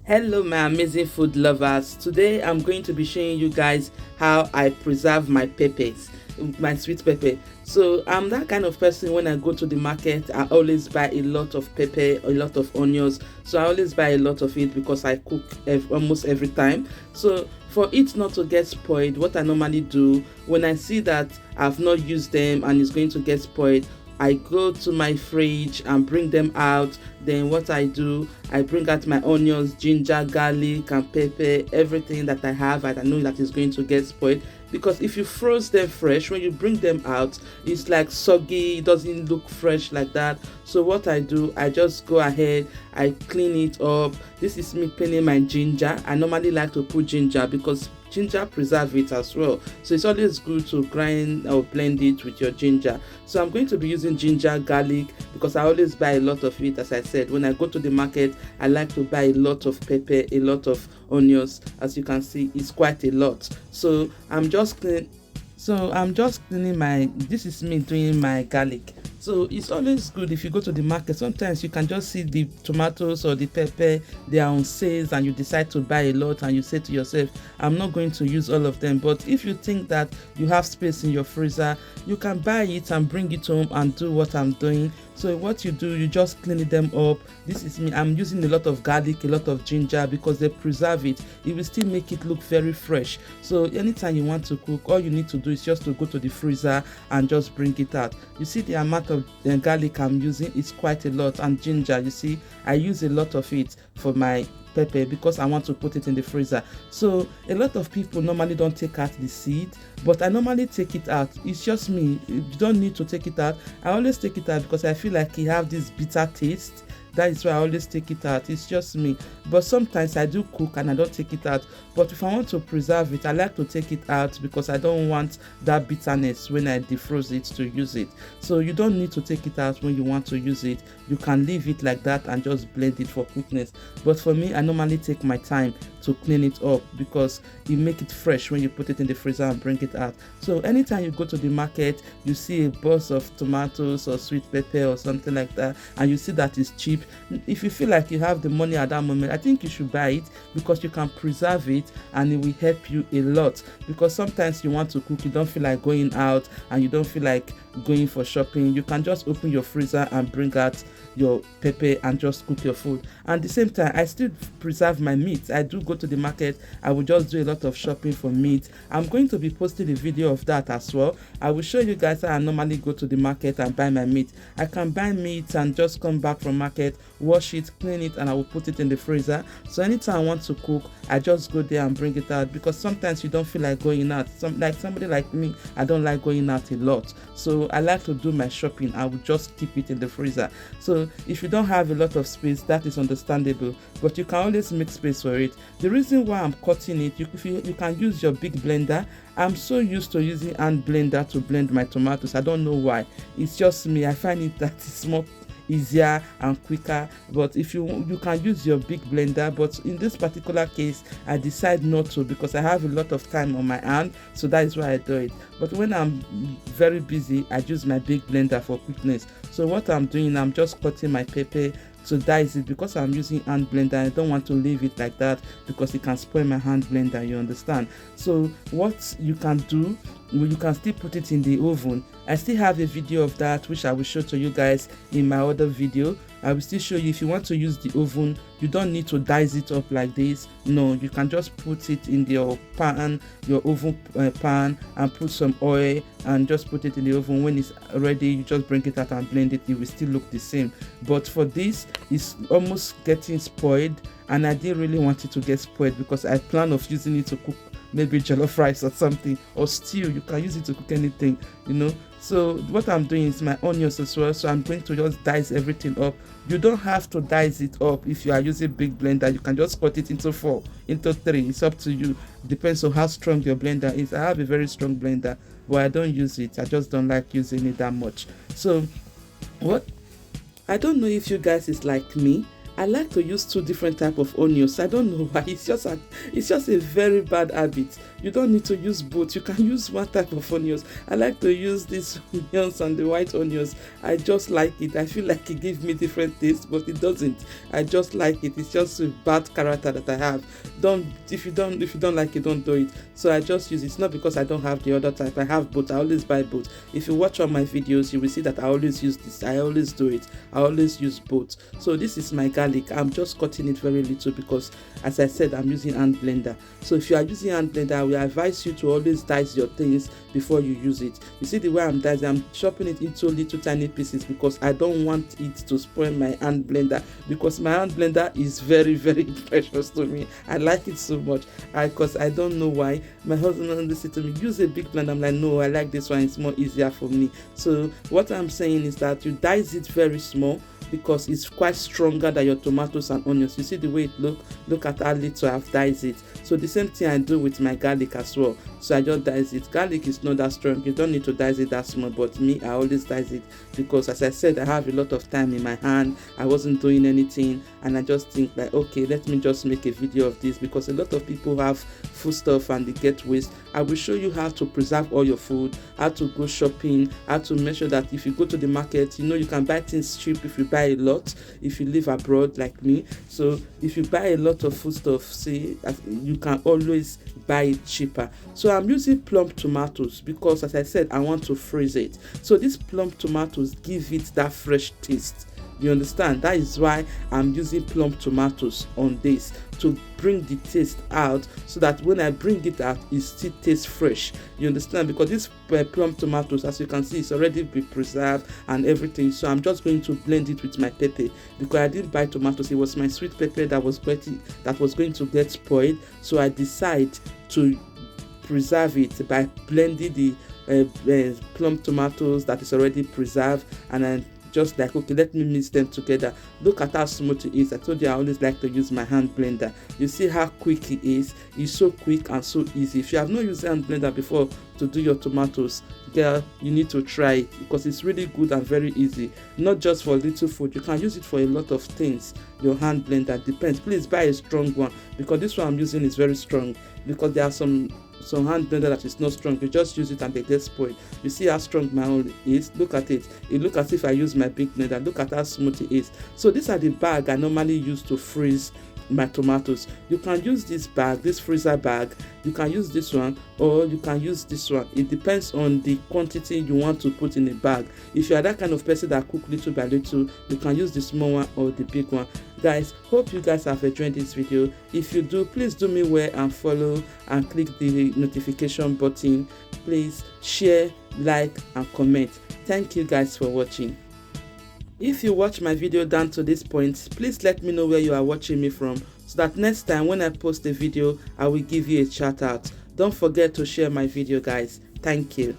Hello my amazing food lovers. Today I'm going to be showing you guys how I preserve my peppers, my sweet pepper. So I'm that kind of person. When I go to the market, I always buy a lot of pepper, a lot of onions. So I always buy a lot of it because I cook almost every time. So for it not to get spoiled, what I normally do when I see that I've not used them and it's going to get spoiled, I go to my fridge and bring them out. Then what I do, I bring out my onions, ginger, garlic and pepper, everything that I have and I know that is going to get spoiled. Because if you froze them fresh, when you bring them out, it's like soggy, it doesn't look fresh like that. So what I do, I just go ahead, I clean it up. This is me cleaning my ginger. I normally like to put ginger because ginger preserve it as well, so it's always good to grind or blend it with your ginger. So I'm going to be using ginger, garlic, because I always buy a lot of it. As I said, when I go to the market, I like to buy a lot of pepper, a lot of onions. As you can see, it's quite a lot. So I'm just cleaning my, this is me doing my garlic. So it's always good if you go to the market. Sometimes you can just see the tomatoes or the pepper, they are on sales, and you decide to buy a lot and you say to yourself, I'm not going to use all of them. But if you think that you have space in your freezer, you can buy it and bring it home and do what I'm doing. So what you do, you just clean them up. This is me, I'm using a lot of garlic, a lot of ginger, because they preserve it. It will still make it look very fresh. So anytime you want to cook, all you need to do is just to go to the freezer and just bring it out. You see the amount of garlic I'm using is quite a lot, and ginger, you see I use a lot of it for my pepper because I want to put it in the freezer. So a lot of people normally don't take out the seed, but I normally take it out. It's just me, you don't need to take it out. I always take it out because I feel like it have this bitter taste. That is why I always take it out. It's just me. But sometimes I do cook and I don't take it out. But if I want to preserve it, I like to take it out because I don't want that bitterness when I defrost it to use it. So you don't need to take it out when you want to use it. You can leave it like that and just blend it for quickness. But for me, I normally take my time to clean it up because you make it fresh when you put it in the freezer and bring it out. So anytime you go to the market, you see a box of tomatoes or sweet pepper or something like that, and you see that it's cheap, if you feel like you have the money at that moment, I think you should buy it because you can preserve it and it will help you a lot. Because sometimes you want to cook, you don't feel like going out and you don't feel like going for shopping. You can just open your freezer and bring out your pepper and just cook your food. And at the same time, I still preserve my meat. I do go to the market, I will just do a lot of shopping for meat. I'm going to be posting a video of that as well. I will show you guys how I normally go to the market and buy my meat. I can buy meat and just come back from market, wash it, clean it, and I will put it in the freezer. So anytime I want to cook, I just go there and bring it out, because sometimes you don't feel like going out. Somebody like me, I don't like going out a lot, so I like to do my shopping. I will just keep it in the freezer. So if you don't have a lot of space, that is understandable, but you can always make space for it. The reason why I'm cutting it, you can use your big blender. I'm so used to using hand blender to blend my tomatoes. I don't know why. It's just me. I find it that it's more easier and quicker. But if you can use your big blender, but in this particular case I decide not to because I have a lot of time on my hand, so that is why I do it. But when I'm very busy, I use my big blender for quickness. So what I'm doing, I'm just cutting my pepper to dice it. Because I'm using hand blender, I don't want to leave it like that because it can spoil my hand blender, you understand. So what you can do, you can still put it in the oven. I still have a video of that which I will show to you guys in my other video. I will still show you. If you want to use the oven, you don't need to dice it up like this. No, you can just put it in your pan, your oven pan, and put some oil and just put it in the oven. When it's ready, you just bring it out and blend it. It will still look the same. But for this, it's almost getting spoiled, and I didn't really want it to get spoiled because I plan of using it to cook maybe jollof rice or something, or stew. You can use it to cook anything, you know. So what I'm doing is my onions as well, so I'm going to just dice everything up. You don't have to dice it up. If you are using big blender, you can just cut it into 4, into 3. It's up to you. Depends on how strong your blender is. I have a very strong blender, but I don't use it. I just don't like using it that much. So what, I don't know if you guys is like me. I like to use 2 different type of onions. I don't know why. It's just a very bad habit. You don't need to use both. You can use 1 type of onions. I like to use these onions and the white onions. I just like it. I feel like it gives me different taste, but it doesn't. I just like it. It's just a bad character that I have. If you don't like it, don't do it. So I just use it. It's not because I don't have the other type. I have both. I always buy both. If you watch all my videos, you will see that I always use this. I always do it. I always use both. So this is my garlic. I'm just cutting it very little because, as I said, I'm using hand blender. So if you are using hand blender, I will advise you to always dice your things before you use it. You see the way I'm dicing, I'm chopping it into little tiny pieces because I don't want it to spoil my hand blender, because my hand blender is very, very precious to me. I like it so much because I don't know why. My husband always say to me, use a big blender. I'm like, no, I like this one. It's more easier for me. So what I'm saying is that you dice it very small, because it's quite stronger than your tomatoes and onions. You see the way it look at how little I've diced it. So the same thing I do with my garlic as well. So I just dice it. Garlic is not that strong. You don't need to dice it that small, but me, I always dice it because, as I said, I have a lot of time in my hand. I wasn't doing anything, and I just think like, okay, let me just make a video of this, because a lot of people have food stuff and they get waste. I will show you how to preserve all your food, how to go shopping, how to make sure that if you go to the market, you can buy things cheap if you buy a lot, if you live abroad like me. So if you buy a lot of food stuff, see, you can always buy it cheaper. So I'm using plum tomatoes because, as I said, I want to freeze it. So these plum tomatoes give it that fresh taste. You understand? That is why I'm using plum tomatoes on this, to bring the taste out, so that when I bring it out, it still tastes fresh. You understand? Because this plum tomatoes, as you can see, it's already been preserved and everything. So I'm just going to blend it with my pepper, because I didn't buy tomatoes. It was my sweet pepper that was going to get spoiled. So I decide to preserve it by blending the plum tomatoes that is already preserved, and then just like, okay, let me mix them together. Look at how smooth it is. I told you I always like to use my hand blender. You see how quick it is. It's so quick and so easy. If you have not used hand blender before to do your tomatoes, girl, you need to try it, because it's really good and very easy. Not just for little food, you can use it for a lot of things. Your hand blender depends. Please buy a strong one, because this one I'm using is very strong, because there are some hand blender that is not strong. You just use it and they get spoiled. You see how strong my own is. Look at it. It looks as if I use my big blender. Look at how smooth it is. So these are the bag I normally use to freeze my tomatoes. You can use this bag, this freezer bag. You can use this one, or you can use this one. It depends on the quantity you want to put in a bag. If you are that kind of person that cook little by little, you can use the small one or the big one. Guys, hope you guys have enjoyed this video. If you do, please do me well and follow and click the notification button. Please share, like and comment. Thank you guys for watching. If you watch my video down to this point, please let me know where you are watching me from, so that next time when I post a video, I will give you a shout out. Don't forget to share my video, guys. Thank you.